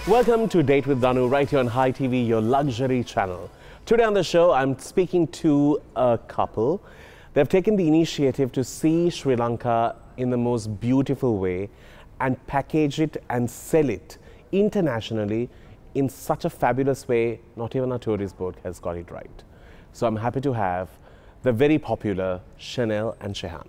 Welcome to Date with Danu, right here on Hi TV, your luxury channel. Today on the show, I'm speaking to a couple. They've taken the initiative to see Sri Lanka in the most beautiful way and package it and sell it internationally in such a fabulous way, not even a tourist board has got it right. So I'm happy to have the very popular Shenelle and Shehaan.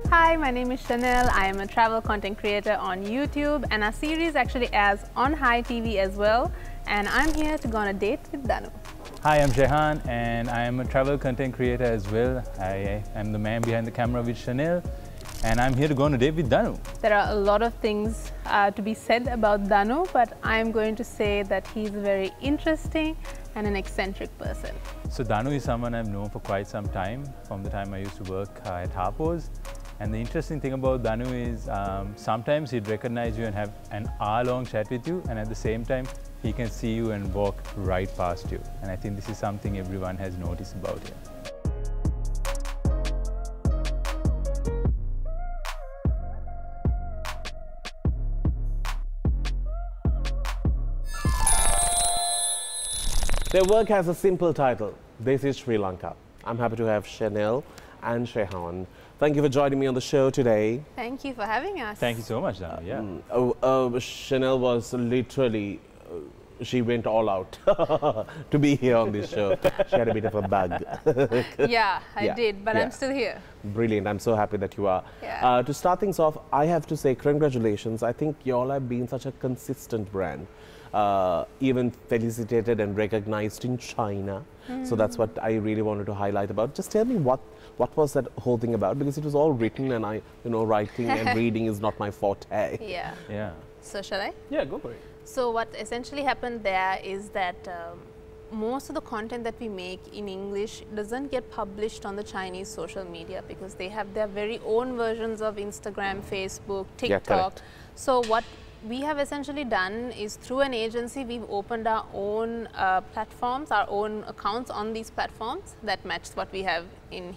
Hi, my name is Shenelle. I am a travel content creator on YouTube, and our series actually airs on Hi TV as well. And I'm here to go on a date with Danu. Hi, I'm Shehaan, and I am a travel content creator as well. I am the man behind the camera with Shenelle, and I'm here to go on a date with Danu. There are a lot of things to be said about Danu, but I'm going to say that he's a very interesting and an eccentric person. So Danu is someone I've known for quite some time, from the time I used to work at Harpo's. And the interesting thing about Danu is sometimes he'd recognize you and have an hour-long chat with you, and at the same time he can see you and walk right past you. And I think this is something everyone has noticed about him. Their work has a simple title, This is Sri Lanka. I'm happy to have Shenelle and Shehaan. Thank you for joining me on the show today. Thank you for having us. Thank you so much, Danu. Yeah. Shenelle was literally, she went all out to be here on this show. She had a bit of a bug. Yeah, I did, but I'm still here. Brilliant. I'm so happy that you are. Yeah. To start things off, I have to say congratulations. I think you all have been such a consistent brand. Even felicitated and recognized in China. So that's what I really wanted to highlight about. Just tell me what was that whole thing about, because it was all written and writing and reading is not my forte. Yeah. Yeah. So shall I? Yeah, go for it. So what essentially happened there is that most of the content that we make in English doesn't get published on the Chinese social media because they have their very own versions of Instagram, Facebook, TikTok. So what we have essentially done is, through an agency, we've opened our own platforms, our own accounts on these platforms that match what we have in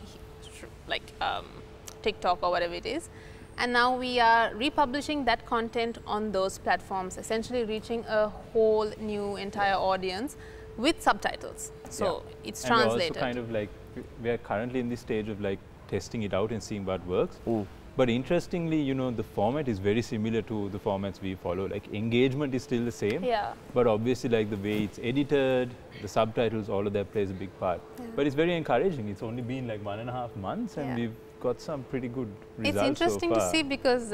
TikTok or whatever it is. And now we are republishing that content on those platforms, essentially reaching a whole new entire audience with subtitles. So it's translated. We're also kind of we are currently in this stage of testing it out and seeing what works. But interestingly, the format is very similar to the formats we follow. Engagement is still the same, but obviously the way it's edited, the subtitles, all of that plays a big part. But it's very encouraging. It's only been 1.5 months and we've got some pretty good results. It's interesting to see, because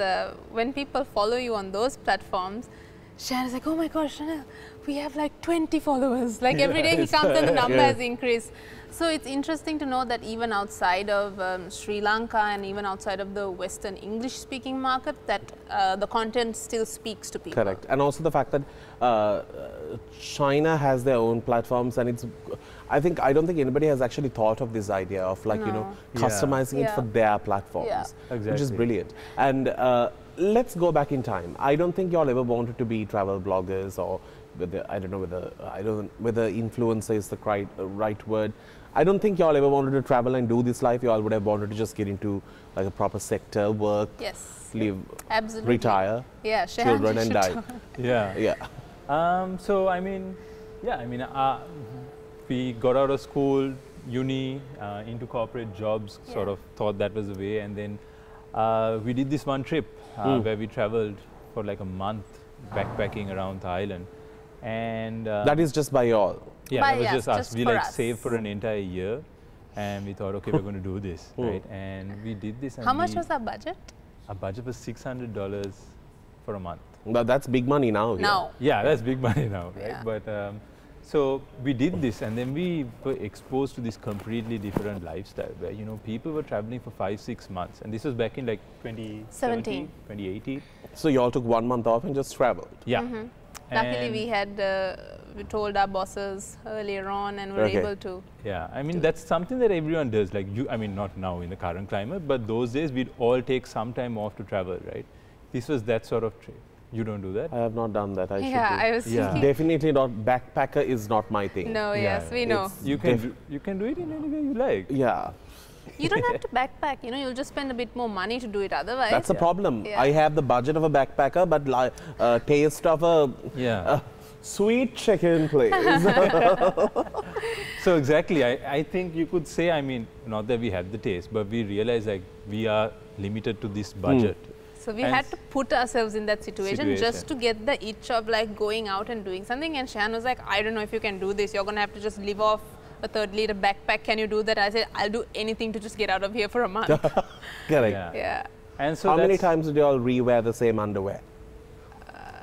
when people follow you on those platforms, Shehaan is like, oh my gosh, Shenelle, we have 20 followers. Every day he comes and the number has increased. So it's interesting to know that even outside of Sri Lanka and even outside of the Western English speaking market, that the content still speaks to people. Correct. And also the fact that China has their own platforms, and I don't think anybody has actually thought of this idea of customizing it for their platforms, which is brilliant. And let's go back in time. I don't think y'all ever wanted to be travel bloggers, or I don't know whether influencer is the right word. I don't think y'all ever wanted to travel and do this life. Y'all would have wanted to just get into a proper sector, work, live, retire, children, and die. So we got out of school, uni, into corporate jobs. Sort of thought that was the way, and then we did this one trip where we traveled for a month, backpacking around Thailand, and that is just by y'all. Yeah, that was just us. We saved for an entire year, and we thought, okay, we're going to do this, right? And we did this. And how much was our budget? Our budget was $600 for a month. But that's big money now. Yeah, that's big money now, right? But so we did this, and then we were exposed to this completely different lifestyle where people were traveling for 5-6 months, and this was back in 2017, 2018. So you all took 1 month off and just traveled. Yeah. Luckily, we had we told our bosses earlier on, and were able to. Yeah, that's something that everyone does. Not now in the current climate, but those days we'd all take some time off to travel, right? This was that sort of trip. You don't do that? I have not done that. I should do. I was thinking. Definitely not. Backpacker is not my thing. No, yes, we know. You can do it in any way you like. Yeah. You don't have to backpack, you know, you'll just spend a bit more money to do it otherwise. That's the problem. I have the budget of a backpacker, but taste of a sweet chicken, please. So exactly, I think you could say, I mean, not that we had the taste, but we realized like we are limited to this budget. So we had to put ourselves in that situation just to get the itch of like going out and doing something. And Shehaan was like, I don't know if you can do this. You're going to have to just live off a 3rd-liter backpack. Can you do that? I said, I'll do anything to just get out of here for a month. Correct. Yeah. And so how many times did you all rewear the same underwear?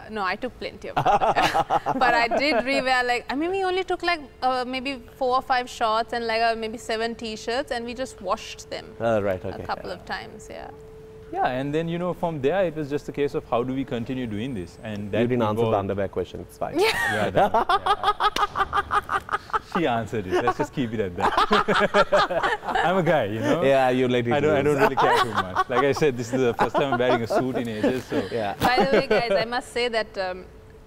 No, I took plenty of underwear. But I did rewear like, I mean, we only took like maybe 4 or 5 shorts and like maybe 7 t-shirts, and we just washed them a couple of times, Yeah, and then, you know, from there, it was just a case of how do we continue doing this? And that you didn't answer the underwear question, it's fine. She answered it. Let's just keep it at that. I'm a guy, you know. Yeah, you let it I don't really care too much. Like I said, this is the first time I'm wearing a suit in ages. So. By the way, guys, I must say that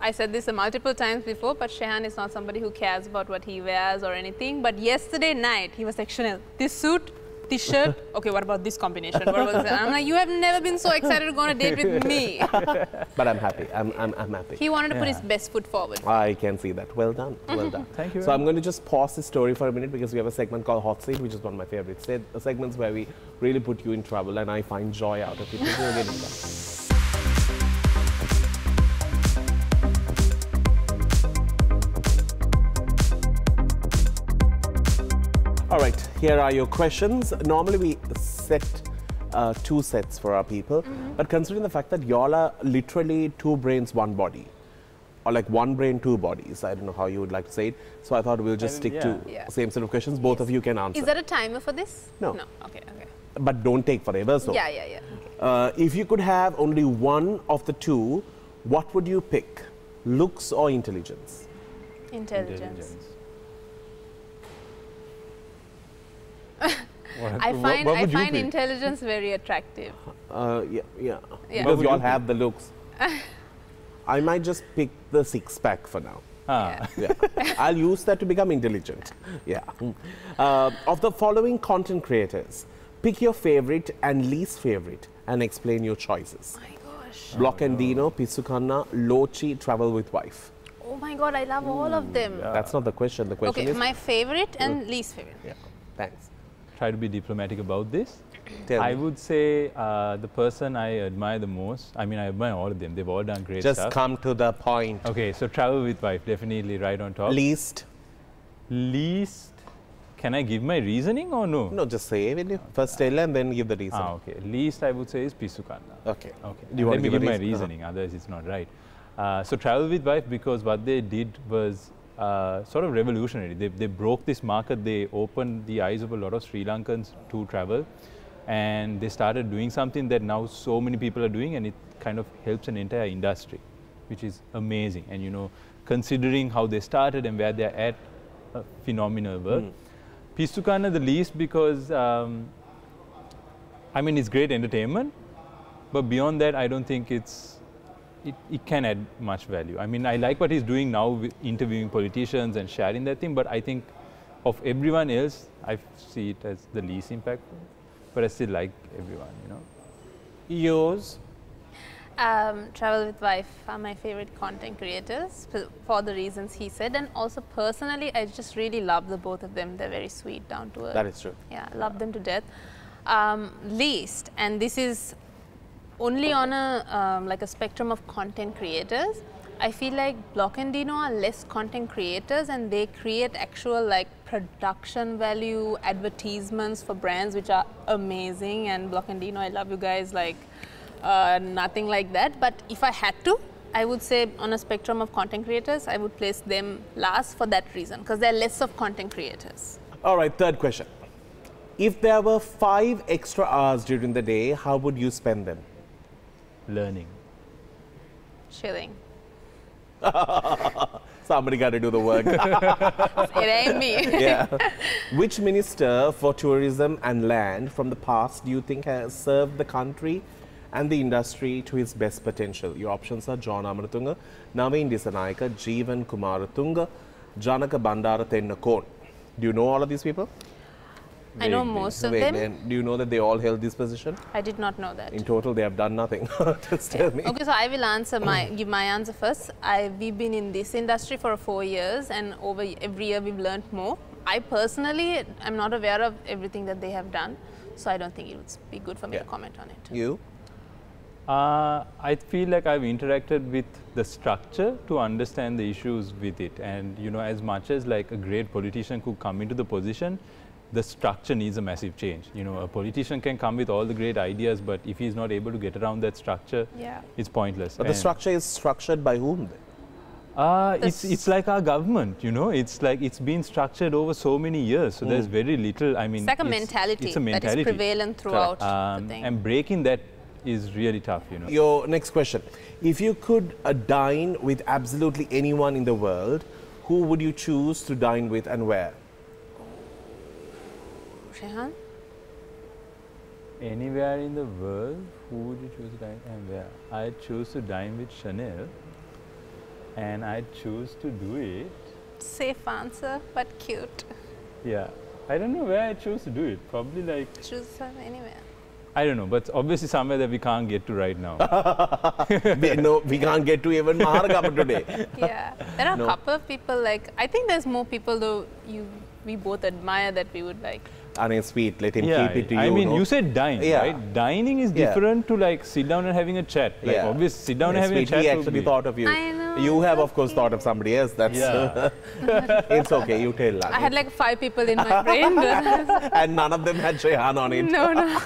I said this multiple times before, but Shehaan is not somebody who cares about what he wears or anything. But yesterday night, he was like, Shenelle, this suit, this shirt, okay, what about this combination? What about this? I'm like, you have never been so excited to go on a date with me. But I'm happy. I'm happy. He wanted to put his best foot forward. I can see that. Well done. Well done. Thank you. So I'm going to just pause this story for a minute because we have a segment called Hot Seat, which is one of my favorite segments where we really put you in trouble and I find joy out of it. We'll get into that. All right, here are your questions. Normally we set 2 sets for our people, but considering the fact that y'all are literally 2 brains, 1 body, or like 1 brain, 2 bodies, I don't know how you would like to say it, so I thought we'll just stick to same set of questions, both of you can answer. Is there a timer for this? No. No, okay. But don't take forever, so. Yeah. Okay. If you could have only one of the 2, what would you pick? Looks or intelligence? Intelligence. I find intelligence very attractive. Yeah. Because you all have the looks. I might just pick the 6-pack for now. I'll use that to become intelligent. Of the following content creators, pick your favorite and least favorite and explain your choices. Oh my gosh. Block and Dino, Pisukhanna, Lochi, Travel with Wife. Oh my God, I love all of them. That's not the question. The question is my favorite and least favorite. Yeah, thanks. Try to be diplomatic about this. I would say the person I admire the most, I mean, I admire all of them. They've all done great stuff. Just come to the point. Okay, so Travel with Wife, definitely right on top. Least? Can I give my reasoning or no? No, just say it. First tell and then give the reason. Okay. Least I would say is Pisukhanna. Okay. Do you want to give my reasoning? Otherwise, it's not right. So Travel with Wife, because what they did was sort of revolutionary. They broke this market. They opened the eyes of a lot of Sri Lankans to travel, and they started doing something that now so many people are doing, and it kind of helps an entire industry, which is amazing. And you know, considering how they started and where they're at, phenomenal work. Pisukhanna the least because I mean, it's great entertainment, but beyond that, I don't think it can add much value. I mean, I like what he's doing now with interviewing politicians and sharing that thing, but I think of everyone else, I see it as the least impactful, but I still like everyone, you know. Yours? Travel with Wife are my favorite content creators for the reasons he said, and also personally, I just really love the both of them. They're very sweet, down to earth. That is true. Yeah, I love them to death. Least, and this is only on a like a spectrum of content creators. I feel like Block and Dino are less content creators, and they create actual like production value advertisements for brands, which are amazing. And Block and Dino, I love you guys like nothing like that. But if I had to, I would say on a spectrum of content creators, I would place them last for that reason, because they're less of content creators. All right, third question. If there were 5 extra hours during the day, how would you spend them? Learning. Chilling. Somebody got to do the work. It ain't me. Yeah. Which minister for tourism and land from the past do you think has served the country and the industry to his best potential? Your options are John Amaratunga, Naveen Dissanayaka, Jeevan Kumaratunga, Janaka Bandara Tennakone. Do you know all of these people? I know most of them. And do you know that they all held this position? I did not know that. In total, they have done nothing. Just tell me. Okay, so I will answer give my answer first. We've been in this industry for 4 years, and over every year we've learned more. I personally am not aware of everything that they have done, so I don't think it would be good for me to comment on it. You? I feel like I've interacted with the structure to understand the issues with it, and you know, as much as like a great politician could come into the position, the structure needs a massive change. You know, a politician can come with all the great ideas, but if he's not able to get around that structure, it's pointless. But the structure is structured by whom then? It's like our government, you know, it's like it's been structured over so many years, so there's very little, I mean, it's like a mentality, it's a mentality that is prevalent throughout the thing. And breaking that is really tough, you know. Your next question, if you could dine with absolutely anyone in the world, who would you choose to dine with and where? Shehaan? Anywhere in the world, who would you choose to dine and where? I'd choose to dine with Shenelle, and I'd choose to do it. Safe answer, but cute. Yeah, I don't know where I choose to do it. Probably like choose anywhere. I don't know, but obviously somewhere that we can't get to right now. We can't get to even Maharagama today. Yeah, there are a couple of people like, I think there's more people though we both admire that we would like. And it's sweet, let him keep it to you. I mean, you said dine, right? Dining is different to like sit down and having a chat. Like obviously sit down and having a chat. He actually thought of you. I know. You have of course thought of somebody else. That's it's okay, you tell that. I had like 5 people in my brain. And none of them had Shehaan on it. No.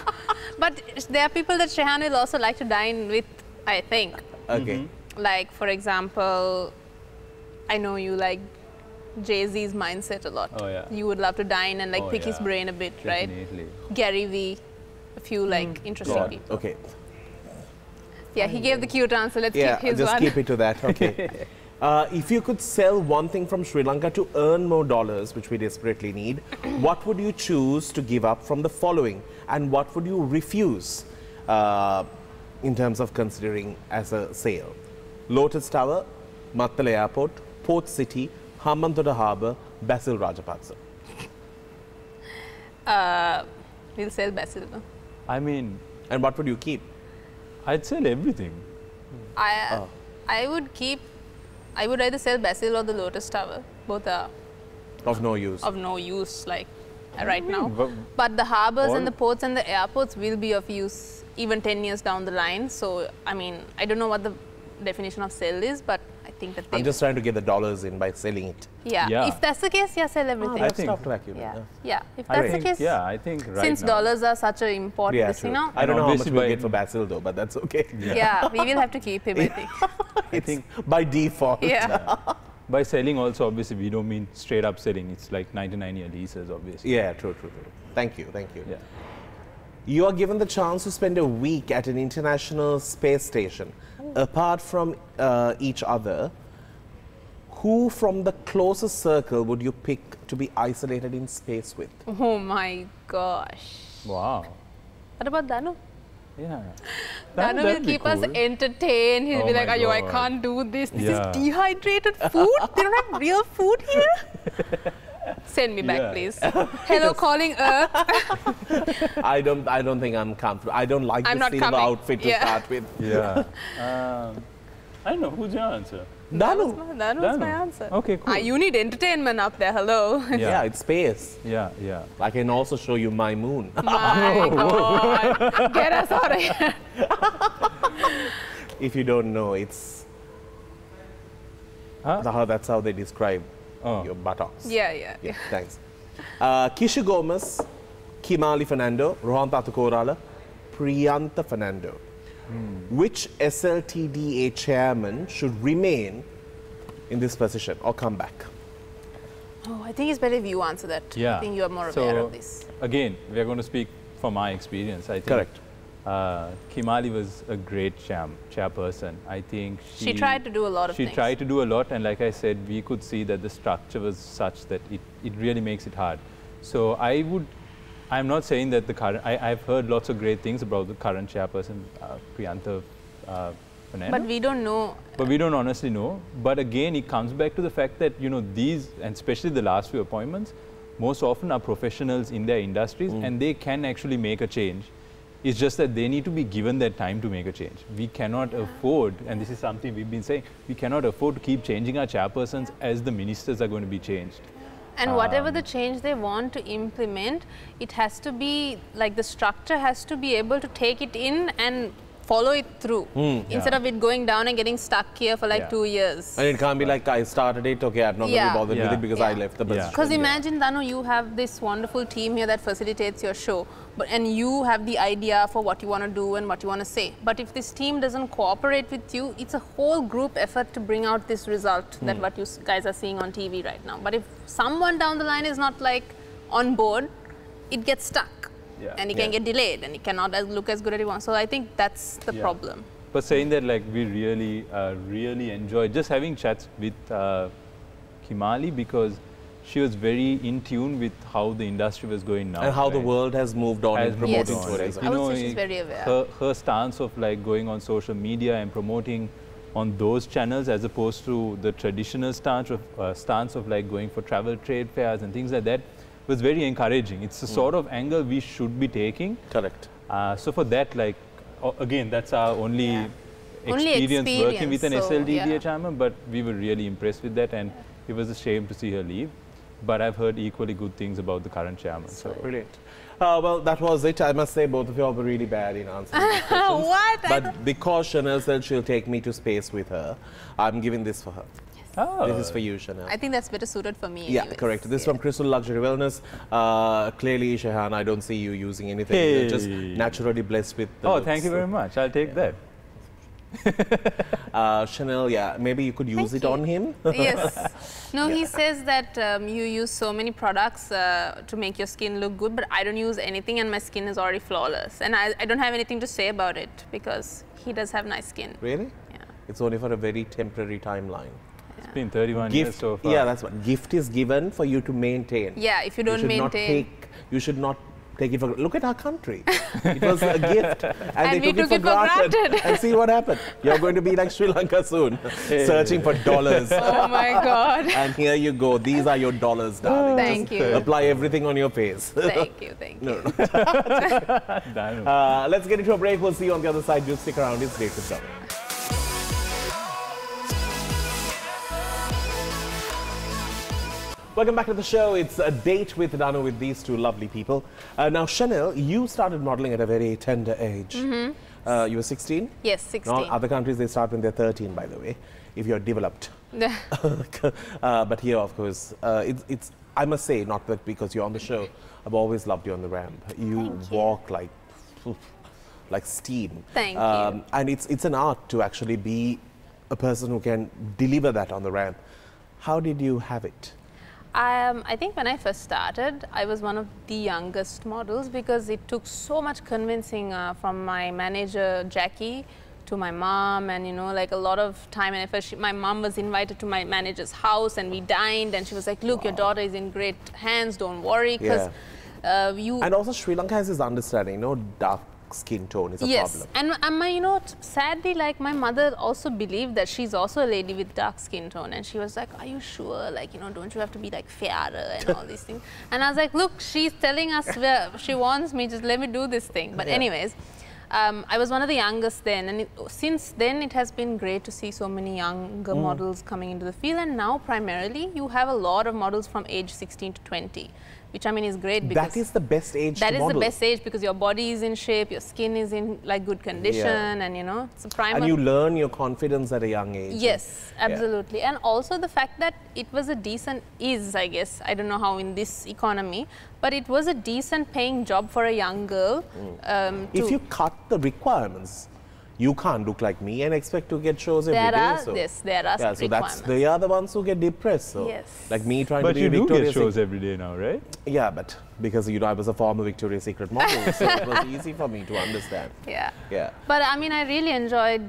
But there are people that Shehaan will also like to dine with, I think. Okay. Like for example, I know you like Jay-Z's mindset a lot. Oh, yeah. You would love to dine and like pick his brain a bit, right? Gary Vee, a few like interesting people. Okay. Yeah, he gave the cute answer. Let's keep his just one. Keep it to that. Okay. If you could sell one thing from Sri Lanka to earn more dollars, which we desperately need, what would you choose to give up from the following? And what would you refuse in terms of considering as a sale? Lotus Tower, Mattala Airport, Port City, Hambantota Harbour, Basil Rajapaksa. We'll sell Basil. No? I mean, and what would you keep? I'd sell everything. I would keep. I would either sell Basil or the Lotus Tower. Both are of no use. Of no use, like right now. But the harbours and the ports and the airports will be of use even 10 years down the line. So I mean, I don't know what the definition of sell is, but I think that I'm just trying to get the dollars in by selling it. Yeah. If that's the case, sell everything. I think. If that's the case. Yeah, I think right since now. Dollars are such an important thing now. I don't know how much we'll get for Basil though, but that's okay. Yeah, we will have to keep him, I think. By default. Yeah. By selling also, obviously, we don't mean straight up selling. It's like 99-year leases, obviously. Yeah, true. Thank you. Yeah. You are given the chance to spend a week at an international space station. Apart from each other, who from the closest circle would you pick to be isolated in space with? Oh my gosh. Wow. What about Danu? Yeah. Danu will keep us entertained. He'll be like, "Ayo, I can't do this. This is dehydrated food. They don't have real food here." Send me back, please. Hello, calling Earth. I don't think I'm comfortable. I don't like the silver outfit to start with. Yeah. I don't know. Who's your answer? Danu was my answer. Okay, cool. You need entertainment up there. Hello. Yeah, it's space. Yeah. I can also show you my moon. My God. Get us out of here. If you don't know, it's that's how they describe your buttocks. Yeah. Thanks. Kisha Gomez, Kimali Fernando, Rohan Tatukorala, Priyantha Fernando. Which SLTDA chairman should remain in this position or come back? Oh, I think it's better if you answer that. Yeah. I think you are more aware of this. Again, we are going to speak from my experience. I think correct. Kimali was a great chairperson. I think she tried to do a lot of things. She tried to do a lot, and like I said, we could see that the structure was such that it really makes it hard. So I'm not saying that the current, I've heard lots of great things about the current chairperson, Priyantha Fernando. But we don't know. But we don't honestly know. But again, it comes back to the fact that, these, and especially the last few appointments, most often are professionals in their industries and they can actually make a change. It's just that they need to be given that time to make a change. We cannot afford, and this is something we've been saying, we cannot afford to keep changing our chairpersons as the ministers are going to be changed. And whatever the change they want to implement, it has to be like the structure has to be able to take it in and follow it through instead of it going down and getting stuck here for like 2 years. And it can't be like I started it, okay, I'm not going to be bothered with it because I left the position. Because imagine, Danu, you have this wonderful team here that facilitates your show, and you have the idea for what you want to do and what you want to say. But if this team doesn't cooperate with you, it's a whole group effort to bring out this result that what you guys are seeing on TV right now. But if someone down the line is not like on board, it gets stuck. And it can get delayed and it cannot look as good as it wants. So I think that's the problem. But saying that, like, we really enjoyed just having chats with Kimali, because she was very in tune with how the industry was going now. And how the world has moved on in promoting tourism. I would say she's very aware. Her stance of like going on social media and promoting on those channels as opposed to the traditional stance of like going for travel trade fairs and things like that was very encouraging. It's the sort of angle we should be taking. Correct. So for that, like, again, that's our only experience working with an SLDDA chairman, but we were really impressed with that, and it was a shame to see her leave. But I've heard equally good things about the current chairman. So brilliant. Well, that was it. I must say both of you all were really bad in answering these questions. What? But because Shenelle said she'll take me to space with her, I'm giving this for her. Oh. This is for you, Shenelle. I think that's better suited for me. Yeah, anyways. correct. This is from Crystal Luxury Wellness. Clearly, Shehaan, I don't see you using anything. Hey. You're just naturally blessed with the looks. Thank you very much. I'll take that. Shenelle, maybe you could use it on him. Yes. No, he says that you use so many products to make your skin look good, but I don't use anything and my skin is already flawless. And I don't have anything to say about it because he does have nice skin. Really? Yeah. It's only for a very temporary timeline. It's been 31 years so far. Yeah, that's what. Gift is given for you to maintain. Yeah, if you don't maintain. You should not take it for granted. Look at our country. It was a gift and they took it for granted. And see what happened. You're going to be like Sri Lanka soon, searching for dollars. Oh my God. And here you go. These are your dollars, darling. Thank you. Apply everything on your face. Thank you, thank you. Let's get into a break. We'll see you on the other side. Do stick around. It's Date with Danu. Welcome back to the show. It's a date with Danu with these two lovely people. Now, Shenelle, you started modeling at a very tender age. You were 16? Yes, 16. Now, other countries, they start when they're 13, by the way, if you're developed. But here, of course, it's I must say, not that because you're on the show, I've always loved you on the ramp. You walk like steam. Thank you. And it's an art to actually be a person who can deliver that on the ramp. How did you have it? I think when I first started, I was one of the youngest models because it took so much convincing from my manager, Jackie, to my mom, and, you know, like a lot of time and effort. My mom was invited to my manager's house and we dined, and she was like, look, your daughter is in great hands, don't worry. Because And also Sri Lanka has this understanding, you know, dark skin tone is a problem. And my, you know, sadly, like my mother also believed that she's also a lady with dark skin tone, and she was like, are you sure, like, you know, don't you have to be like fairer and all these things? And I was like, look, she's telling us where she wants me, just let me do this thing. But anyways, I was one of the youngest then, and since then it has been great to see so many younger models coming into the field, and now primarily you have a lot of models from age 16 to 20. Which I mean is great because that is the best age to model. That is the best age because your body is in shape, your skin is in like good condition, and you know, it's a primer. And you learn your confidence at a young age. Yes, absolutely. And also the fact that it was a decent, I guess, I don't know how in this economy, but it was a decent paying job for a young girl. If you cut the requirements, you can't look like me and expect to get shows every day. So. Yes, there are so they are the ones who get depressed. So, like me trying to be Victoria's Secret. But you do get shows Secret. every day now, right? Yeah, but because, you know, I was a former Victoria's Secret model, so it was easy for me to understand. Yeah. But I mean, I really enjoyed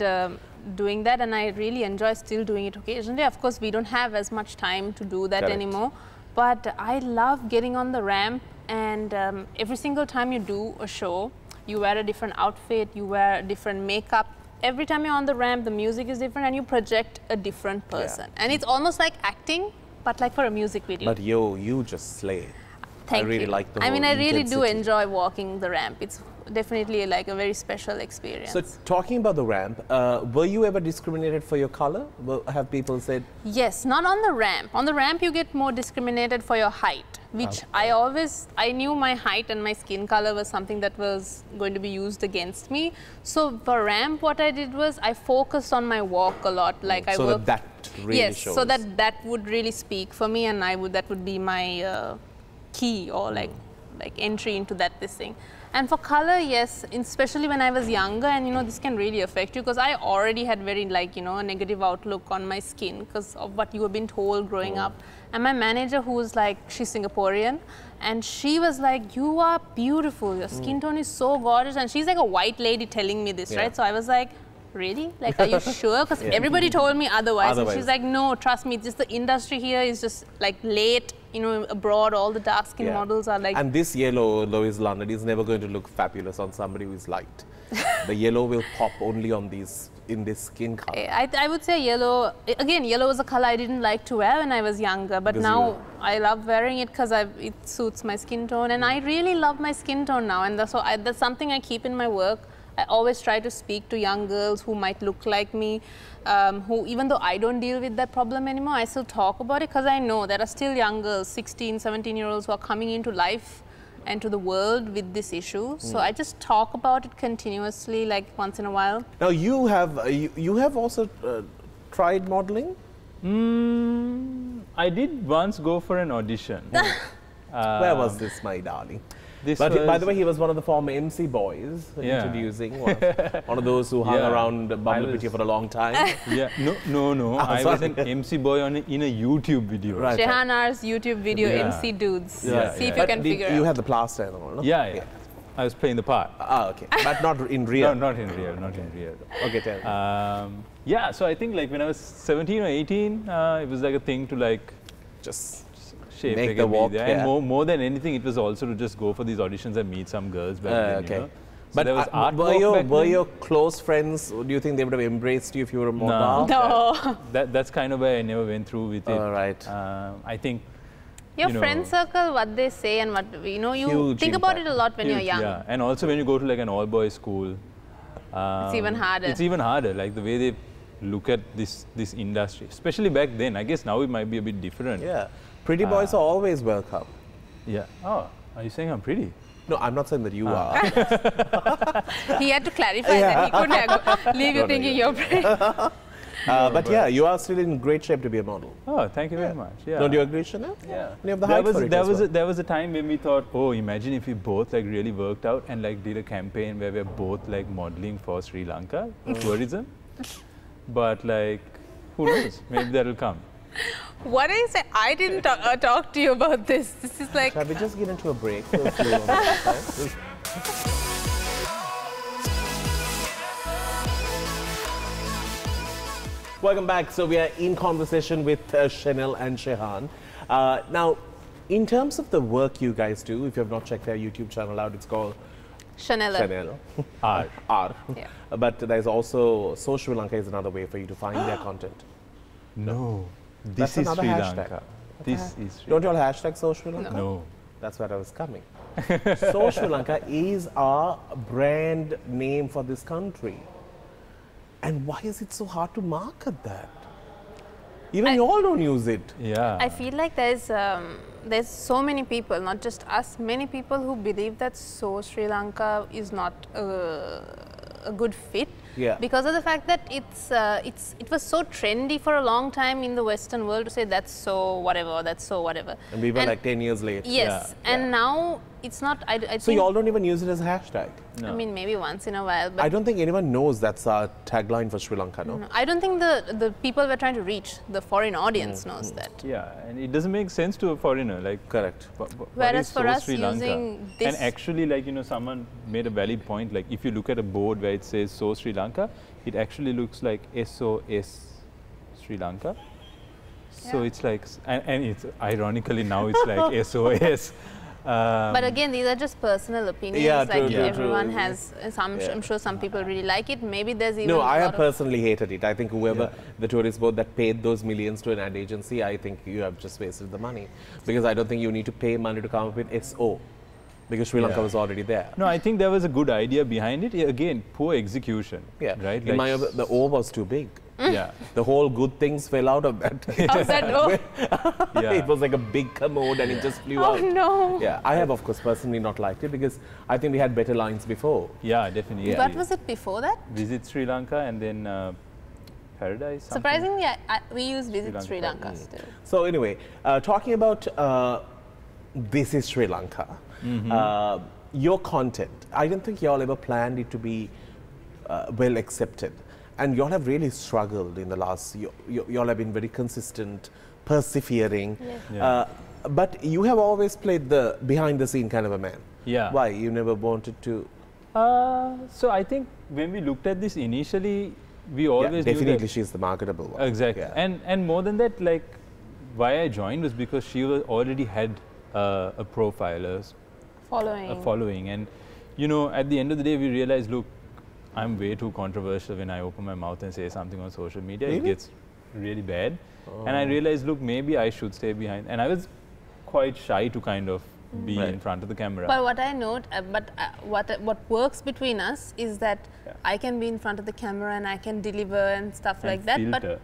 doing that, and I really enjoy still doing it occasionally. Of course, we don't have as much time to do that anymore. But I love getting on the ramp, and every single time you do a show, you wear a different outfit, you wear different makeup. Every time you're on the ramp, the music is different and you project a different person. And it's almost like acting, but like for a music video. But yo, you just slay. Thank I really you. like the I mean, I really do intensity. enjoy walking the ramp. It's definitely like a very special experience. So talking about the ramp, were you ever discriminated for your color? Have people said? Yes, not on the ramp. On the ramp, you get more discriminated for your height, which I knew my height and my skin color was something that was going to be used against me. So for ramp, what I did was I focused on my walk a lot. Like I worked. That really shows. So that would really speak for me, and that would be my key or like entry into this thing. And for color, yes, especially when I was younger, and this can really affect you because I already had very a negative outlook on my skin because of what you have been told growing up. And my manager, who was like, she's Singaporean, and she was like, you are beautiful, your skin tone is so gorgeous, and she's like a white lady telling me this, right? So I was like, really? Like, are you sure? Because everybody told me otherwise. And she's like, no, trust me, just the industry here is just like late, abroad, all the dark skin models are like. And this yellow, Lois London, is never going to look fabulous on somebody who is light. The yellow will pop only on in this skin color. I would say yellow, again, yellow was a color I didn't like to wear when I was younger, but now I love wearing it because it suits my skin tone, and I really love my skin tone now, and that's something I keep in my work. I always try to speak to young girls who might look like me, who, even though I don't deal with that problem anymore, I still talk about it because I know there are still young girls, 16, 17-year-olds who are coming into life and to the world with this issue. So I just talk about it continuously, like once in a while. Now you have also tried modeling? I did once go for an audition. Where was this, my darling? By the way, he was one of the former MC boys, introducing one of those who hung around Bumble Pity for a long time. No. I was an MC boy in a YouTube video. Right. Shehan's YouTube video, MC Dudes. See if you can figure out. You had the plaster and all, no? Yeah. I was playing the part. Okay. But not in real? No, not in real. Okay, tell me. Yeah, so I think like when I was 17 or 18, it was like a thing to like just shape make the walk. And more than anything, it was also to just go for these auditions and meet some girls back then. Okay. So but there was were your close friends, do you think they would have embraced you if you were more dark? No. That's kind of why I never went through with it. Right. I think your friend circle, what they say and what, you think about it a lot when you're young. Yeah, and also when you go to like an all-boys school. It's even harder. It's even harder, like the way they look at this industry, especially back then. I guess now it might be a bit different. Yeah. Pretty boys are always welcome. Yeah. Oh, are you saying I'm pretty? No, I'm not saying that you are. He had to clarify that. He couldn't leave you thinking you're pretty. But yeah, you are still in great shape to be a model. Oh, thank you very much. Yeah. Don't you agree, Shenelle? Yeah. You have the height for it there was a time when we thought, oh, imagine if we both like really worked out and like did a campaign where we're both like modeling for Sri Lanka tourism. But like, who knows? Maybe that'll come. What I say, I didn't talk to you about this. This is like. Shall we just get into a break? Welcome back. So we are in conversation with Shenelle and Shehaan. Now, in terms of the work you guys do, if you have not checked their YouTube channel out, it's called Shenelle. R. Yeah. But there's also So Sri Lanka is another way for you to find their content. No. That's This is another Sri hashtag. Lanka. This is Sri Don't you all hashtag So Sri Lanka? No. That's where I was coming. So Sri Lanka is our brand name for this country. And why is it so hard to market that? Even you all don't use it. Yeah. I feel like there's so many people, not just us, many people who believe that So Sri Lanka is not a good fit. Yeah. Because of the fact that it was so trendy for a long time in the Western world to say that's so whatever, that's so whatever. And we were like 10 years late. Yes, and now it's not. I so think you all don't even use it as a hashtag? No. I mean, maybe once in a while. But I don't think anyone knows that's our tagline for Sri Lanka, no? I don't think the people we're trying to reach, the foreign audience, knows that. Yeah, and it doesn't make sense to a foreigner. Like, correct. Whereas for us, Sri Lanka? using this. And actually, like, someone made a valid point. Like, if you look at a board where it says So Sri Lanka, it actually looks like SOS Sri Lanka. So it's like, and it's ironically now it's like SOS. But again, these are just personal opinions. Yeah, like everyone has. I'm sure some people really like it. Maybe there's even. No, I have personally hated it. I think whoever the tourist board that paid those millions to an ad agency, I think you have just wasted the money, because I don't think you need to pay money to come up with SO, because Sri Lanka was already there. No, I think there was a good idea behind it. Again, poor execution. Yeah, right. In my the O was too big. Yeah, the whole good things fell out of that. How's that O? It was like a big commode and it just flew out. Oh no! Yeah, I have of course personally not liked it, because I think we had better lines before. Yeah, definitely. What was it before that? Visit Sri Lanka and then Paradise. Something. Surprisingly, we use Visit Sri Lanka still. So anyway, talking about This is Sri Lanka, your content, I don't think y'all ever planned it to be well accepted. And y'all have really struggled in the last, y'all have been very consistent, persevering. But you have always played the behind the scene kind of a man. Yeah. Why? You never wanted to? So I think when we looked at this initially, we always definitely she's the marketable one. Exactly. And more than that, like why I joined was because she already had a profile, a following. And you know, at the end of the day, we realized, look, I'm way too controversial when I open my mouth and say something on social media. It gets really bad. And I realized, look, maybe I should stay behind. And I was quite shy to kind of be in front of the camera. But what I note, what works between us is that I can be in front of the camera and I can deliver and stuff like that.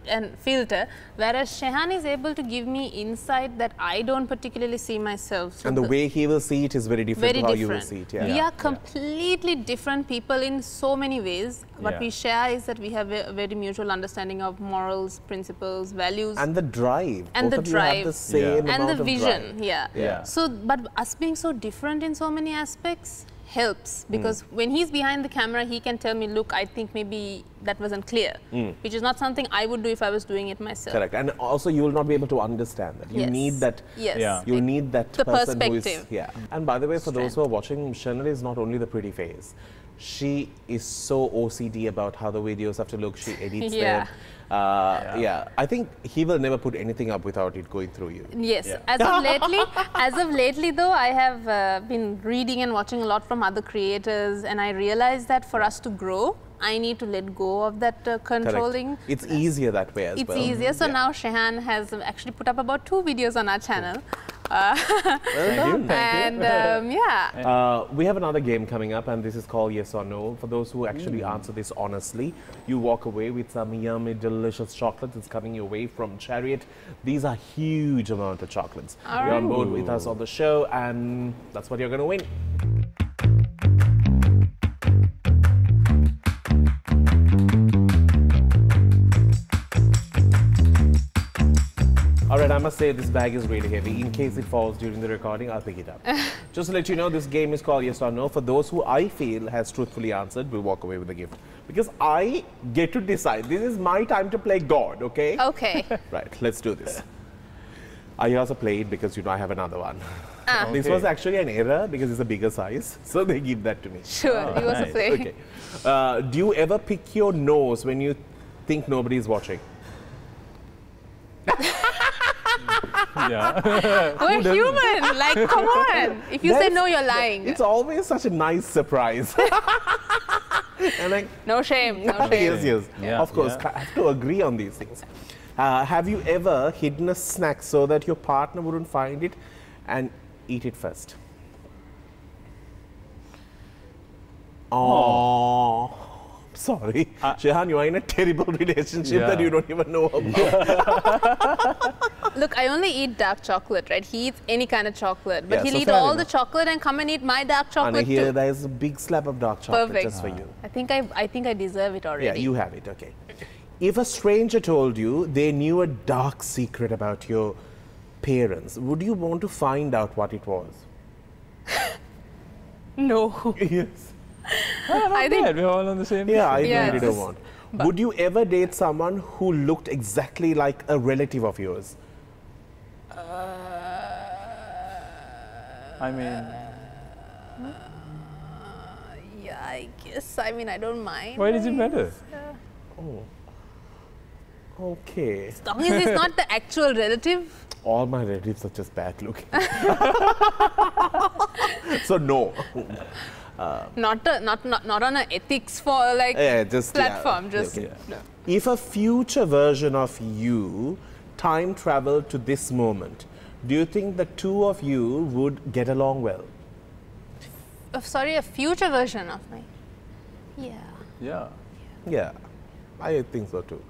And filter. Whereas Shehaan is able to give me insight that I don't particularly see myself. And the way he will see it is very different from how you will see it. We are completely different people in so many ways. What we share is that we have a very mutual understanding of morals, principles, values. And the drive. And both the drive. Have the same and the vision. Yeah. So, but us being so different in so many aspects helps, because when he's behind the camera, he can tell me, look, I think maybe that wasn't clear, which is not something I would do if I was doing it myself. Correct. And also you will not be able to understand that. You need that. You need that the person perspective. Who is, And by the way, for those who are watching, Shenelle is not only the pretty face. She is so OCD about how the videos have to look. She edits them. I think he will never put anything up without it going through you. Yes. As of lately though, I have been reading and watching a lot from other creators, and I realized that for us to grow, I need to let go of that controlling. Correct. It's easier that way as well. It's easier. So now Shehaan has actually put up about 2 videos on our channel. Thank you. And we have another game coming up, and this is called Yes or No. For those who actually answer this honestly, you walk away with some yummy, delicious chocolate that's coming your way from Chariot. These are huge amount of chocolates. You're on board with us on the show, and that's what you're going to win. Alright, I must say this bag is really heavy. In case it falls during the recording, I'll pick it up. Just to let you know, this game is called Yes or No. For those who I feel has truthfully answered, will walk away with a gift. Because I get to decide. This is my time to play God, okay? Okay. Right, let's do this. I also play it because, you know, I have another one. This was actually an error because it's a bigger size. So they give that to me. Sure, you also play. Okay. Do you ever pick your nose when you think nobody is watching? We're human, like, come on. If you say no, you're lying. It's always such a nice surprise. And like, no shame, no shame. Yes. Of course, I have to agree on these things. Have you ever hidden a snack so that your partner wouldn't find it and eat it first? Oh. Sorry. Shehaan, you are in a terrible relationship that you don't even know about. Look, I only eat dark chocolate, right? He eats any kind of chocolate. But he'll eat all the chocolate and come and eat my dark chocolate here, there's a big slab of dark chocolate just for you. I think I deserve it already. Yeah, you have it, okay. If a stranger told you they knew a dark secret about your parents, would you want to find out what it was? No. Yes. I think we're all on the same. I really don't want. Would you ever date someone who looked exactly like a relative of yours? I mean, yeah, I guess. I mean, I don't mind. Why does it matter? Okay. As long as it's not the actual relative. All my relatives are just bad looking. So no. Not on an ethics for like platform. Just no. If a future version of you time traveled to this moment, do you think the two of you would get along well? Sorry, a future version of me. Yeah, I think so too.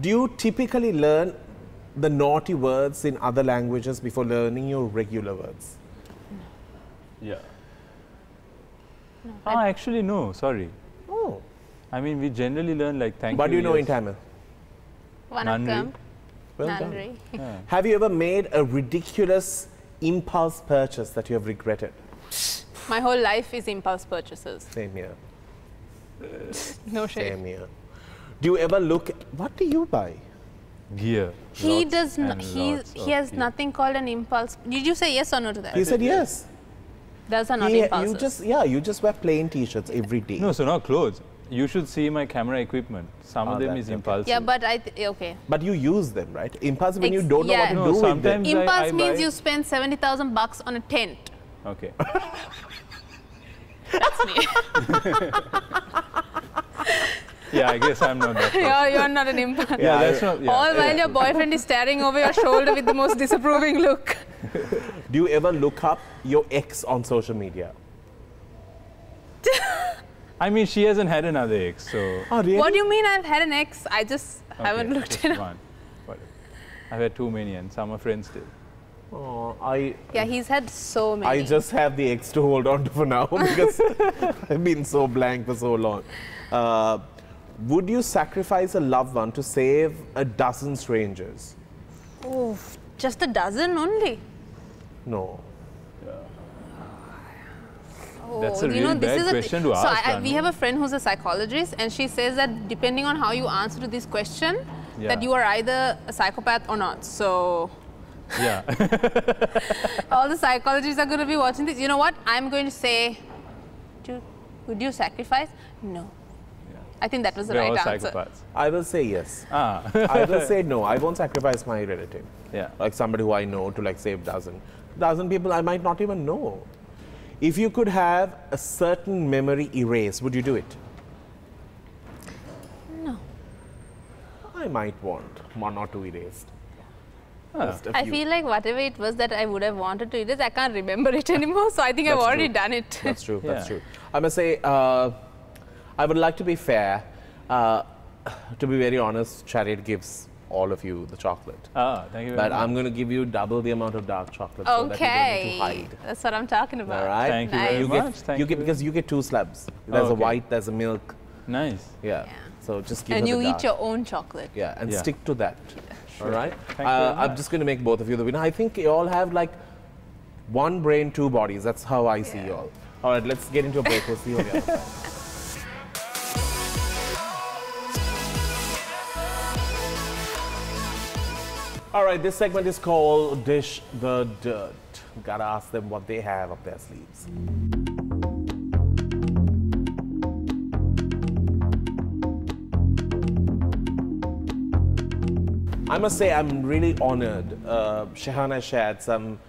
Do you typically learn the naughty words in other languages before learning your regular words? No. Actually no, sorry. Oh. I mean, we generally learn like thank you. But you know in Tamil? Vanakkam. Well done. Yeah. Have you ever made a ridiculous impulse purchase that you have regretted? My whole life is impulse purchases. Same here. No shade. Same here. Do you ever look, what do you buy? Gear. He does not, he has nothing called an impulse. Did you say yes or no to that? He said yes. Those are not impulses. You just wear plain t-shirts every day. No, so not clothes. You should see my camera equipment. Some of them is impulsive. Yeah, but okay. But you use them, right? Impulsive when you don't know what to do with them. Impulse means you spend 70,000 bucks on a tent. Okay. That's me. Yeah, I guess I'm not that. You're not an impulse. Yeah, that's not. Yeah. All while your boyfriend is staring over your shoulder with the most disapproving look. Do you ever look up your ex on social media? I mean, she hasn't had another ex, so. Oh, really? What do you mean I've had an ex? I just haven't looked it up. One. I've had too many, and some are friends still. Oh, yeah, he's had so many. I just have the ex to hold on to for now because I've been so blank for so long. Would you sacrifice a loved one to save a dozen strangers? Oh, just a dozen only? No. That's a really bad question to ask. So we have a friend who's a psychologist, and she says that depending on how you answer to this question, that you are either a psychopath or not. So yeah, all the psychologists are going to be watching this. You know what? I'm going to say, would you sacrifice? No. I think that was the right answer. Psychopaths. I will say yes. I will say no. I won't sacrifice my relative. Yeah. Like somebody who I know to like save dozen people I might not even know. If you could have a certain memory erased, would you do it? No. I might want one or two erased. I feel like whatever it was that I would have wanted to erase, I can't remember it anymore. So I think I've already done it. That's true. That's true. I must say, I would like to be fair. To be very honest, Chariot gives all of you the chocolate. Thank you very much. But I'm going to give you double the amount of dark chocolate so that you don't need to hide. That's what I'm talking about. All right? Thank you very much. Because you get two slabs. There's a white, there's a milk. Nice. Yeah. So just give and her the you dark. eat your own chocolate. Yeah, and stick to that. Sure. All right? I'm just going to make both of you the winner. I think you all have like one brain, two bodies. That's how I see you all. All right, let's get into a break. We'll see you on the other side. All right, this segment is called Dish the Dirt. Gotta ask them what they have up their sleeves. I must say I'm really honored. Shehaan has shared some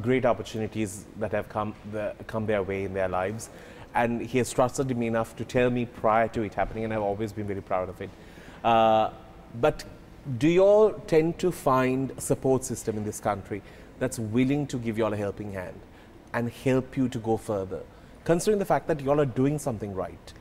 great opportunities that have come their way in their lives, and he has trusted me enough to tell me prior to it happening, and I've always been very proud of it. But do you all tend to find a support system in this country that's willing to give you all a helping hand and help you to go further, considering the fact that you all are doing something right?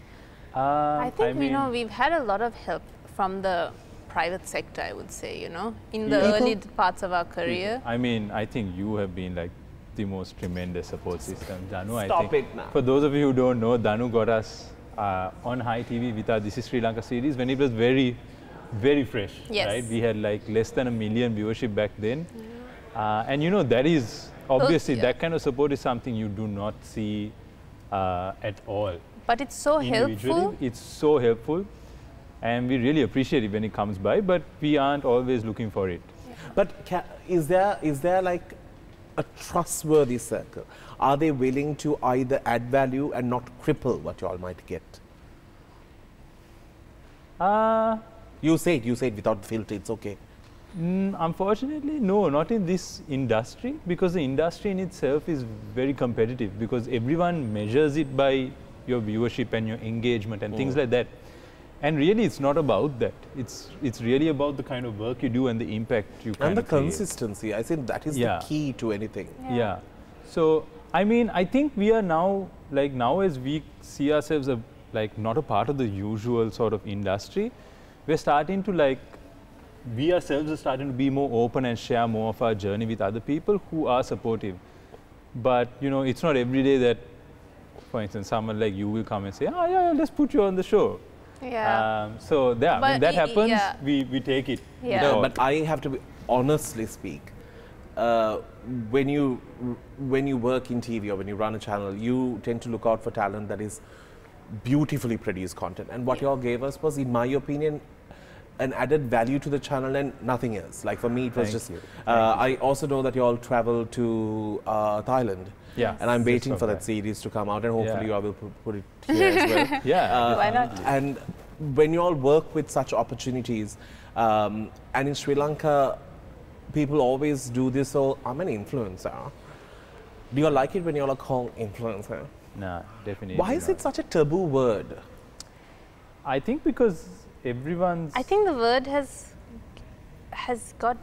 I think, we've had a lot of help from the private sector, I would say, in the early parts of our career. I mean, I think you have been like the most tremendous support system. Danu, Stop it now. For those of you who don't know, Danu got us on Hi TV with our This is Sri Lanka series when it was very, very fresh. Yes. Right? We had like less than 1 million viewership back then. And that is, obviously, that kind of support is something you do not see at all. But it's so helpful. It's so helpful. And we really appreciate it when it comes by, but we aren't always looking for it. Yeah. But is there like a trustworthy circle? Are they willing to either add value and not cripple what you all might get? You say it without filter, it's okay. Unfortunately, no, not in this industry, because the industry in itself is very competitive, because everyone measures it by your viewership and your engagement and things like that. And really, it's not about that. It's really about the kind of work you do and the impact you and the consistency. I think that is the key to anything. Yeah. So I mean, I think we are now, like now as we see ourselves like not a part of the usual sort of industry, we're starting to like, we ourselves are starting to be more open and share more of our journey with other people who are supportive. But you know, it's not every day that, for instance, someone like you will come and say, oh yeah, let's put you on the show. Yeah. So when that happens, we take it. Yeah. No, but I have to honestly speak. When you work in TV or when you run a channel, you tend to look out for talent that is beautifully produced content. And what y'all gave us was, in my opinion, an added value to the channel and nothing else. Like for me, it was I also know that you all travel to Thailand. Yeah. And I'm waiting for that series to come out, and hopefully I will put it here as well. Yeah. Why not? And when you all work with such opportunities, and in Sri Lanka, people always do this, so I'm an influencer. Do you all like it when you all are called influencer? No, definitely. Why is it such a taboo word? I think because everyone's... I think the word has got,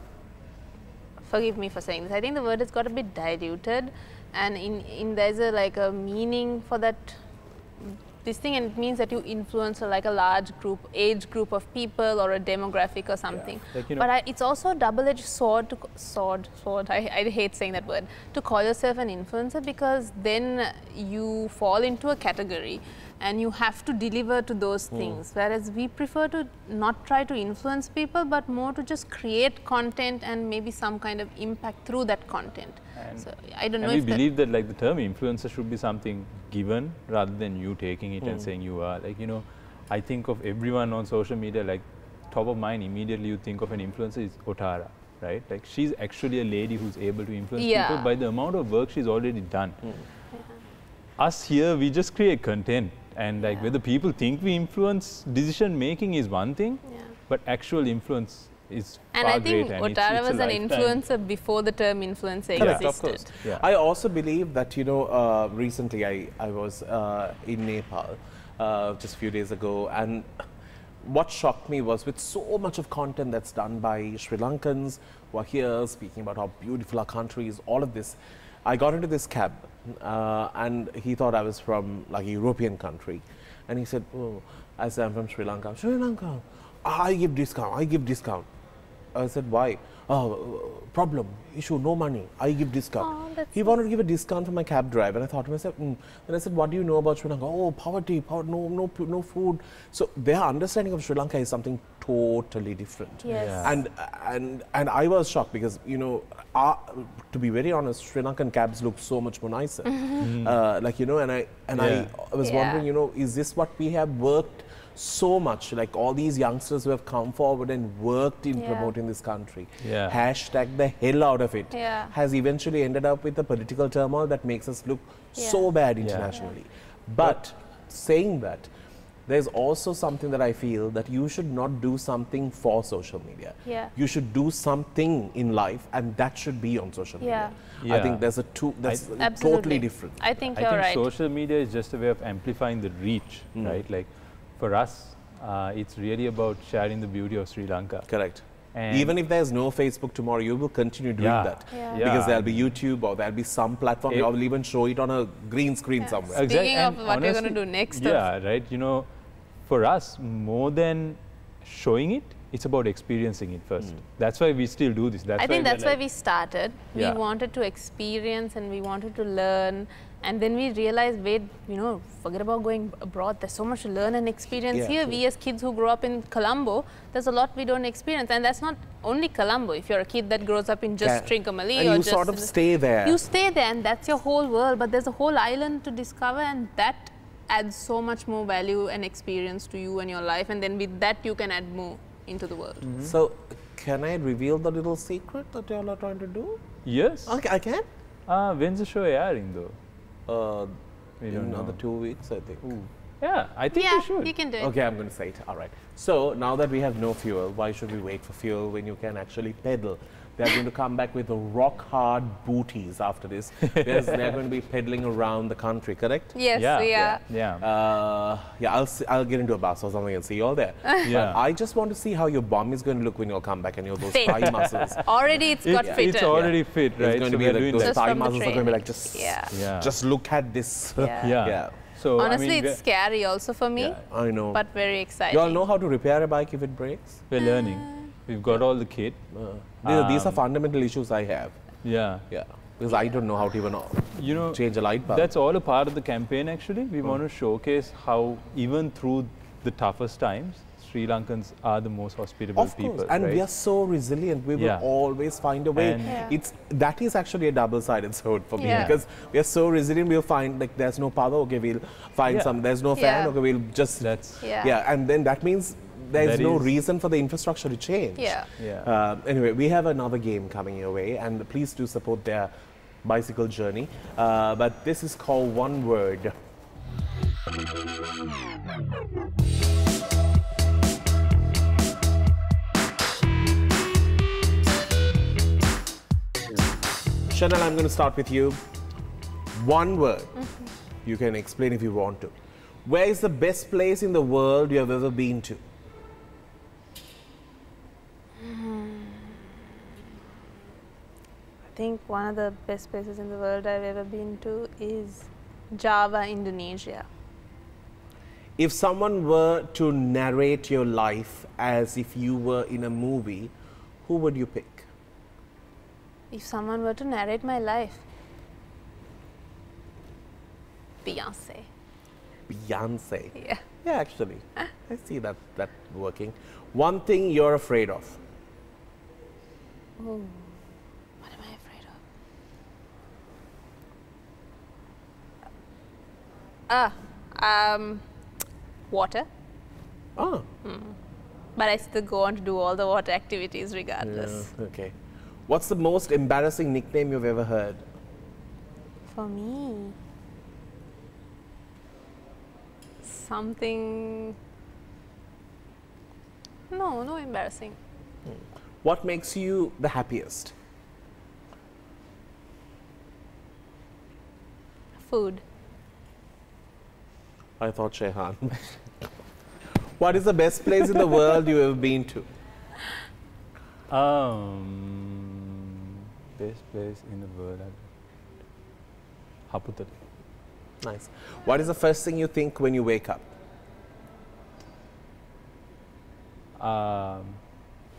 forgive me for saying this, I think the word has got a bit diluted, and there's a meaning for this thing, and it means that you influence like a large age group of people or a demographic or something. Yeah. Like, you know, but it's also a double-edged sword. I hate saying that word, to call yourself an influencer, because then you fall into a category and you have to deliver to those things. Whereas we prefer to not try to influence people, but more to just create content and maybe some kind of impact through that content. And so I don't know. And we believe that like the term influencer should be something given rather than you taking it and saying you are. Like, you know, I think of everyone on social media, like top of mind immediately you think of an influencer is Otara, right? Like she's actually a lady who's able to influence people by the amount of work she's already done. Us here, we just create content, and like whether people think we influence decision making is one thing, but actual influence is far greater. And I think Otara was an influencer before the term influencer existed. Of course. Yeah. I also believe that, you know, recently I was in Nepal just a few days ago, and what shocked me was, with so much of content that's done by Sri Lankans who are here speaking about how beautiful our country is, all of this, I got into this cab and he thought I was from like a European country, and he said, oh, I said, I'm from Sri Lanka. Sri Lanka, I give discount. I said, why? Oh, problem, issue, no money, I give discount. Oh, he wanted to give a discount for my cab drive, and I thought to myself, Then I said, what do you know about Sri Lanka? Oh, poverty, no food. So their understanding of Sri Lanka is something totally different. Yes. And I was shocked, because, you know, to be very honest, Sri Lankan cabs look so much more nicer. Like, you know, and I was wondering, you know, is this what we have worked so much, like all these youngsters who have come forward and worked in promoting this country, hashtag the hell out of it, has eventually ended up with a political turmoil that makes us look so bad internationally. But saying that, there's also something that I feel that you should not do something for social media. You should do something in life, and that should be on social media. I think there's that's totally different. I think you're right. Social media is just a way of amplifying the reach, right? Like, for us, it's really about sharing the beauty of Sri Lanka. Correct. And even if there's no Facebook tomorrow, you will continue doing that. Because there'll be YouTube, or there'll be some platform, you will even show it on a green screen somewhere. Speaking of what we're going to do next. Right. You know, for us, more than showing it, it's about experiencing it first. That's why we still do this. I think that's why we started. We wanted to experience and we wanted to learn. And then we realized, wait, you know, forget about going abroad. There's so much to learn and experience here. We as kids who grew up in Colombo, there's a lot we don't experience. And that's not only Colombo. If you're a kid that grows up in just Trincomalee, and or you just sort of stay there. You stay there, and that's your whole world. But there's a whole island to discover, and that adds so much more value and experience to you and your life. And then with that, you can add more into the world. So, can I reveal the little secret that you all are trying to do? Yes. Okay, I can? When's the show airing though? In another 2 weeks, I think. Yeah, I think you should. You can do it. Okay, I'm going to say it. All right. So now that we have no fuel, why should we wait for fuel when you can actually pedal? They're going to come back with the rock-hard booties after this. They're going to be pedaling around the country, correct? Yes, we are. Yeah, I'll get into a bus or something and see you all there. Yeah. I just want to see how your bum is going to look when you come back and those thigh muscles. Already it's got fitted. It's already fit, right? It's going to be like those thigh muscles are going to be like just look at this. Yeah. So honestly, it's scary also for me. I know. But very exciting. You all know how to repair a bike if it breaks? We're learning. We've got all the kit. These are fundamental issues I have. Yeah. Because I don't know how to even change a light bulb. That's all a part of the campaign actually. We want to showcase how even through the toughest times, Sri Lankans are the most hospitable people. And right? we are so resilient. We will always find a way. That is actually a double-sided sword for me because we are so resilient. We'll find like there's no power. Okay, we'll find some. There's no fan. Okay, we'll just and then that means there's no reason for the infrastructure to change. Anyway, we have another game coming your way, and please do support their bicycle journey. But this is called One Word. Shenelle, I'm going to start with you. One word. You can explain if you want to. Where is the best place in the world you have ever been to? I think one of the best places in the world I've ever been to is Java, Indonesia. If someone were to narrate your life as if you were in a movie, who would you pick? If someone were to narrate my life, Beyonce. Beyonce? Yeah. Yeah, actually. I see that working. One thing you're afraid of? Oh, what am I afraid of? Water. Oh. But I still go on to do all the water activities regardless. Yeah, okay. What's the most embarrassing nickname you've ever heard? For me, something. No embarrassing. What makes you the happiest? Food. I thought Shehaan. What is the best place in the world you've ever been to? Best place in the world. Haputali. Nice. What is the first thing you think when you wake up?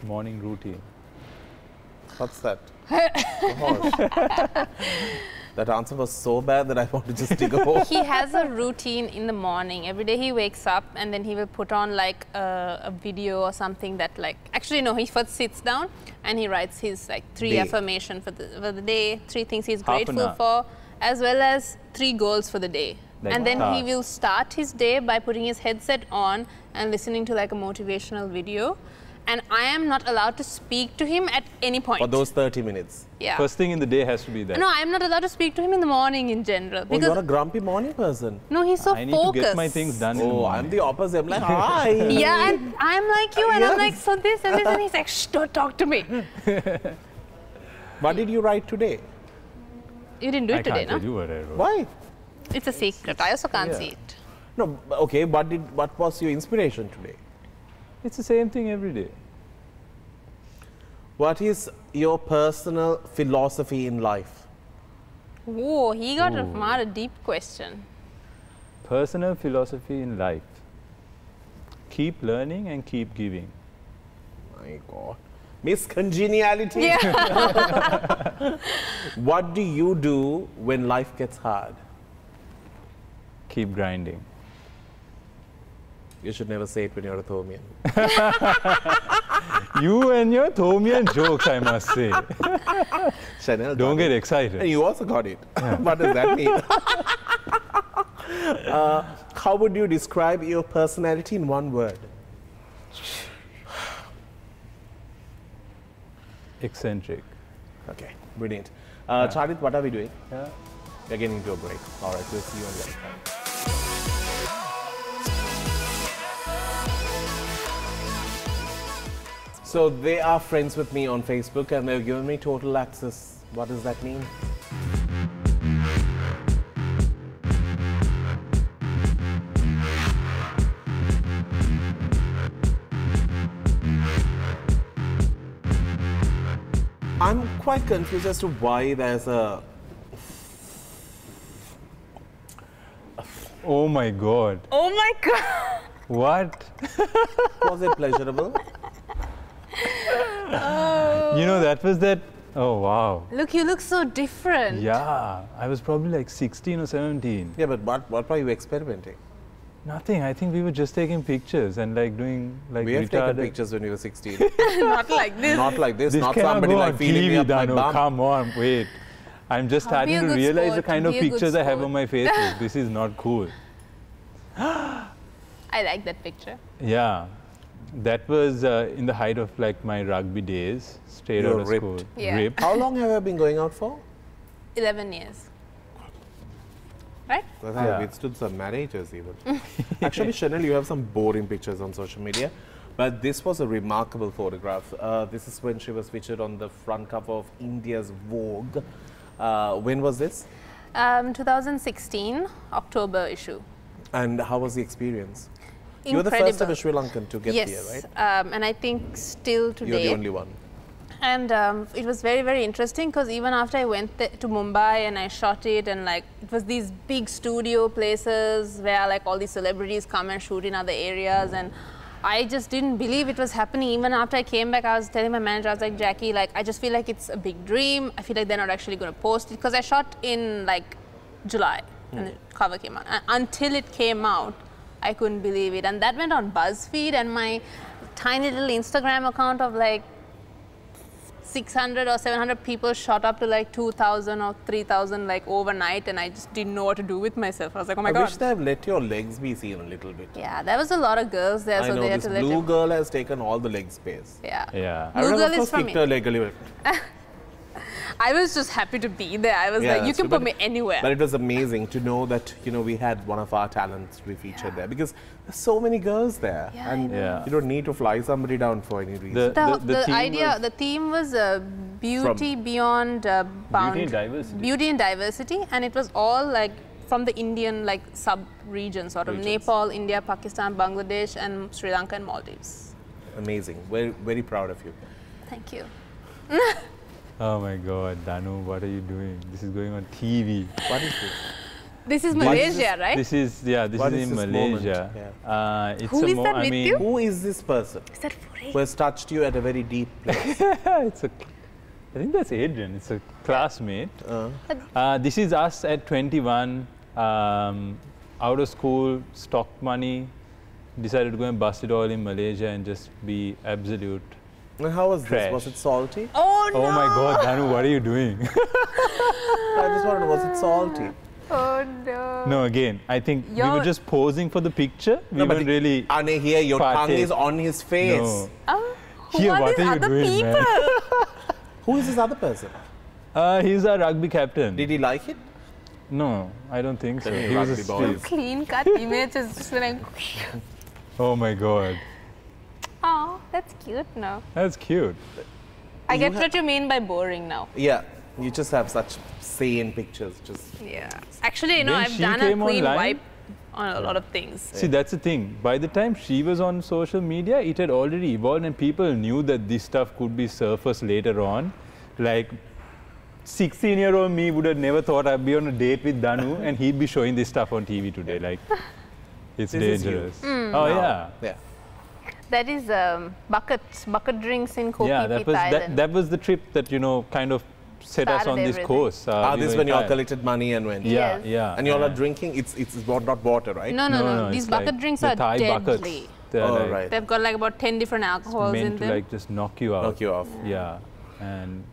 Morning routine. What's that? Oh, that answer was so bad that I want to just dig a hole. He has a routine in the morning. Every day he wakes up and then he will put on like a video or something that like, actually no, he first sits down and he writes his like 3 affirmation for the day, 3 things he's grateful for, as well as 3 goals for the day. Like and then he will start his day by putting his headset on and listening to like a motivational video. And I am not allowed to speak to him at any point. For those 30 minutes? Yeah. First thing in the day has to be that. No, I am not allowed to speak to him in the morning in general. Oh, you're a grumpy morning person. No, he's so focused. I need to get my things done in the morning. I'm the opposite. I'm like, hi. Yeah, and I'm like you, and I'm like, so this and this, and he's like, shh, don't talk to me. What did you write today? You didn't do it today, no? I can't tell you what I wrote. Why? It's a secret. I also can't see it. No, okay, what was your inspiration today? It's the same thing every day. What is your personal philosophy in life? Whoa, he got a deep question. Personal philosophy in life. Keep learning and keep giving. My God. Miss Congeniality. Yeah. What do you do when life gets hard? Keep grinding. You should never say it when you're a Thomian. You and your Thomian jokes, I must say. Shenelle, don't get excited. And you also got it. Yeah. What does that mean? How would you describe your personality in one word? Eccentric. Okay, brilliant. Charlie, what are we doing? We're getting into a break. All right, we'll see you on the other side. So they are friends with me on Facebook and they've given me total access. What does that mean? I'm quite confused as to why there's a... Oh my God. Oh my God. What? Was it pleasurable? You know, that was that... Oh, wow. Look, you look so different. Yeah. I was probably like 16 or 17. Yeah, but what were you experimenting? Nothing. I think we were just taking pictures and like doing like We have taken retarded pictures when we were 16. Not like this. Not like this, This not cannot somebody go like on feeling me TV, up my Danu. bum. Come on, wait. I'm just Be starting a to good realize sport. the kind of Be a good pictures I have sport. on my Facebook. This is not cool. I like that picture. Yeah. That was in the height of like my rugby days, straight You out were of ripped. school. Yeah. Ripped. How long have you been going out for? 11 years. Right? Because I have withstood some marriages even. Actually, Shenelle, you have some boring pictures on social media, but this was a remarkable photograph. This is when she was featured on the front cover of India's Vogue. When was this? 2016, October issue. And how was the experience? Incredible. You were the first ever Sri Lankan to get yes, here, right? and I think still today. You're the only one. And it was very, very interesting because even after I went to Mumbai and I shot it, and like it was these big studio places where like all these celebrities come and shoot in other areas, and I just didn't believe it was happening. Even after I came back, I was telling my manager, I was like, Jackie, like I just feel like it's a big dream. I feel like they're not actually going to post it because I shot in like July and the cover came out. And until it came out, I couldn't believe it. And that went on BuzzFeed, and my tiny little Instagram account of like 600 or 700 people shot up to like 2,000 or 3,000 like overnight, and I just didn't know what to do with myself. I was like, oh my God. I wish they have let your legs be seen a little bit. Yeah, there was a lot of girls there, I so know they had this to let blue it. girl has taken all the leg space. Yeah. Yeah. I Blue would girl have is of course from kicked her leg a little bit. I was just happy to be there. I was Yeah, like, you that's can true, put me anywhere. But it was amazing to know that, you know, we had one of our talents we featured there, because there's so many girls there, Yeah, and I know. you don't need to fly somebody down for any reason. The theme was beauty beyond Beauty and diversity. Beauty and diversity, and it was all like from the Indian like sub-region, sort of Nepal, India, Pakistan, Bangladesh, and Sri Lanka and Maldives. Amazing. Very, very proud of you. Thank you. Oh my God, Danu, what are you doing? This is going on TV. What is this? This is Malaysia, right? This is, yeah, this What is in this Malaysia. moment? It's Who a is that with you? Who is this person Is that Fure? who has touched you at a very deep place? It's a, I think that's Adrian. It's a classmate. This is us at 21, out of school, stock money, decided to go and bust it all in Malaysia and just be absolute. And how was Trash. this? Was it salty? Oh no! Oh my God, Danu, what are you doing? I just want to know, was it salty? Oh no! No, again, I think we were just posing for the picture. We No, but weren't really. Ane, here, your tongue partake. is on his face. No. Who Here, are what these are you other doing, people? man? Who is this other person? He's our rugby captain. Did he like it? No, I don't think so. Then He was a rugby ball. strip. Clean cut image is just like. Oh my God, Oh, that's cute. No, that's cute. I get what you mean by boring now. Yeah, you just have such sane pictures. Just Yeah. Actually, you know, When I've she done a came clean online- wipe on a lot of things. See, that's the thing. By the time she was on social media, it had already evolved and people knew that this stuff could be surfaced later on. Like, 16-year-old me would have never thought I'd be on a date with Danu and he'd be showing this stuff on TV today. Like, it's This is you. dangerous. Oh, yeah. yeah. That is bucket drinks in Koh Yeah, Phi that Phi, was, Thailand. that was the trip that, you know, kind of set us Started on this everything. course. This were when you all in Thailand. collected money and went. Yeah, Yes. yeah. And you all are drinking. It's not water, right? No. These it's bucket like drinks the are Thai deadly. buckets. They're Oh, like right. They've got like about 10 different alcohols in meant to them. like just knock you out. Knock you off. Yeah. And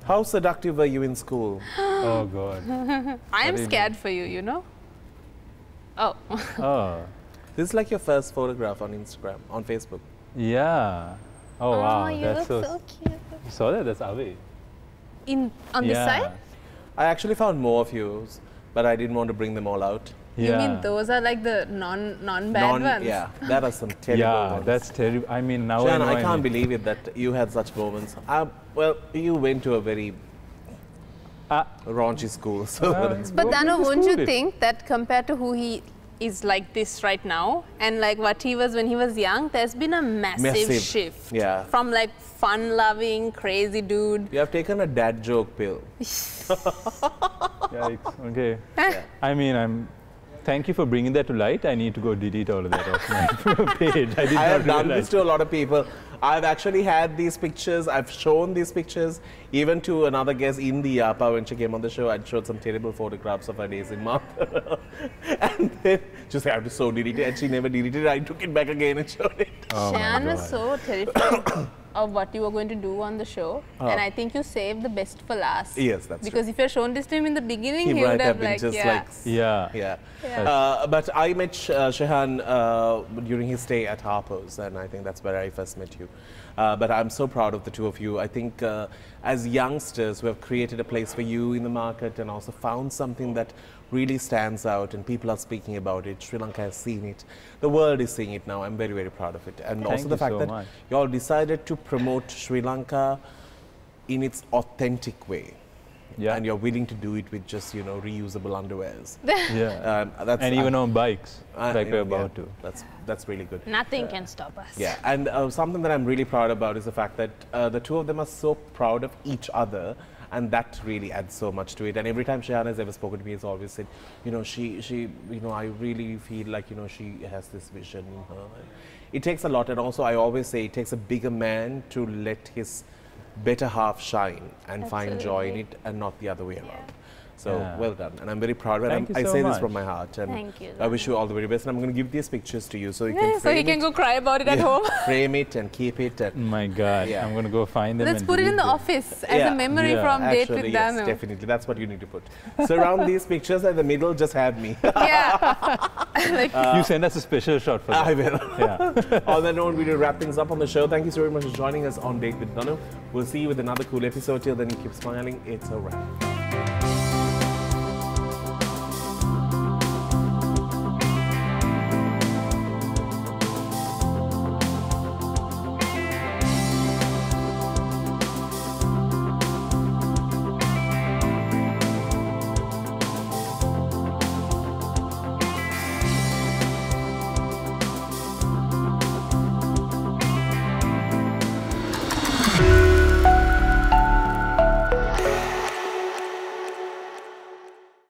How seductive were you in school? oh God. I am What do you scared for you, you know? Oh. Oh. This is like your first photograph on Instagram, on Facebook. Yeah. Oh wow. you That's look so cute. You saw that? That's Avi. On this side? I actually found more of you. but I didn't want to bring them all out. You mean those are like the non-bad ones? Yeah, that are some terrible ones. That's terrible. I mean, now Shehaan, I can't believe it that you had such moments. Well, you went to a very raunchy school. So but Danu, won't you think that compared to who he is like this right now and like what he was when he was young, there's been a massive shift from like fun-loving, crazy dude. You have taken a dad joke pill. Yikes. Okay. I mean, thank you for bringing that to light. I need to go delete all of that off my page. I have done this to a lot of people. I've actually had these pictures. I've shown these pictures even to another guest in the Yapa when she came on the show. I'd showed some terrible photographs of her days in Mark. And then just I have to so delete it, and she never deleted it. I took it back again and showed it. Shehaan was so terrified of what you were going to do on the show, and I think you saved the best for last. Yes, that's because if you had shown this to him in the beginning, he might would have been like, just but I met Shehaan during his stay at Harper's, and I think that's where I first met you. But I'm so proud of the two of you. I think as youngsters who have created a place for you in the market and also found something that really stands out and people are speaking about it. Sri Lanka has seen it. The world is seeing it now. I'm very, very proud of it. And also the fact that you all decided to promote Sri Lanka in its authentic way. And you're willing to do it with just, you know, reusable underwears. And even on bikes, like we're about to. That's really good. Nothing can stop us. And something that I'm really proud about is the fact that the two of them are so proud of each other, and that really adds so much to it. And every time Shehaan has ever spoken to me, he's always said, you know, you know, I really feel like, you know, she has this vision in her. It takes a lot, and also I always say it takes a bigger man to let his better half shine and find joy in it, and not the other way around. So well done, and I'm very proud of it. I say this from my heart, and I wish you all the very best. And I'm going to give these pictures to you so you can frame so he can go cry about it at home. Frame it and keep it. And my God, I'm going to go find them. Let's put it in the office as a memory from Date with Danu. Yes, definitely. That's what you need to put. Surround these pictures, and the middle just have me. You send us a special shot for that. I will. On that note, we will wrap things up on the show. Thank you so very much for joining us on Date with Danu. We'll see you with another cool episode. Till then, you keep smiling. It's a wrap.